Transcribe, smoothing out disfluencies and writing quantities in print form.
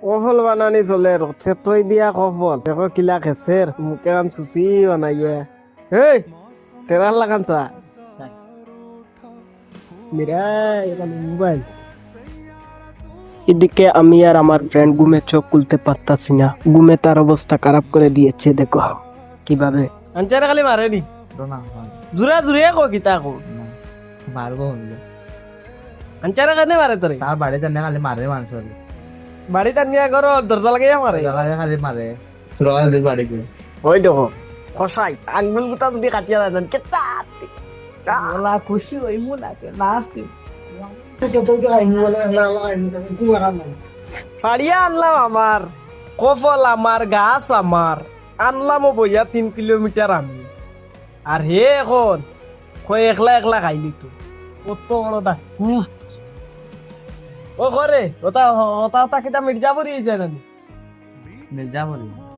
কফল বানানি চলে রথে তৈ দিয়া কফল দেখো কিলা খেসের মুখে কাম সুসি বানাইয়ে হেই টেরার লাগান চা মিরা এখানে মোবাইল এদিকে আমি আর আমার ফ্রেন্ড ঘুমে চোখ খুলতে পারতাছি না, ঘুমে তার অবস্থা খারাপ করে দিয়েছে। দেখো কিভাবে আনচারে খালি মারেনি জুরা জুরিয়া কো কিতা কো মারবো হইলো আনচারে কানে মারে তোরে তার বাড়িতে না খালি মারে মানুষ বাড়িতে নিয়ে করো দরজা লাগাইয়া মারে খালি মারে সুরকালের বাড়ি গিয়ে ওই দেখো খসাই আঙ্গুল গুতা তুমি কাটিয়া দেন কেতা ওলা খুশি হইমু নাকে নাচতে ফাড়িয়া আনলাম আমার কফল আমার গাছ আমার আনলামও বইয়া 3 কিলোমিটার আমি আর হে এখন কয় একলা একলা খাইলি তো কত বড়টা ও করে ওটা ওটা ওটা কিতা মির্জাপুরি জানেন মির্জাপুরি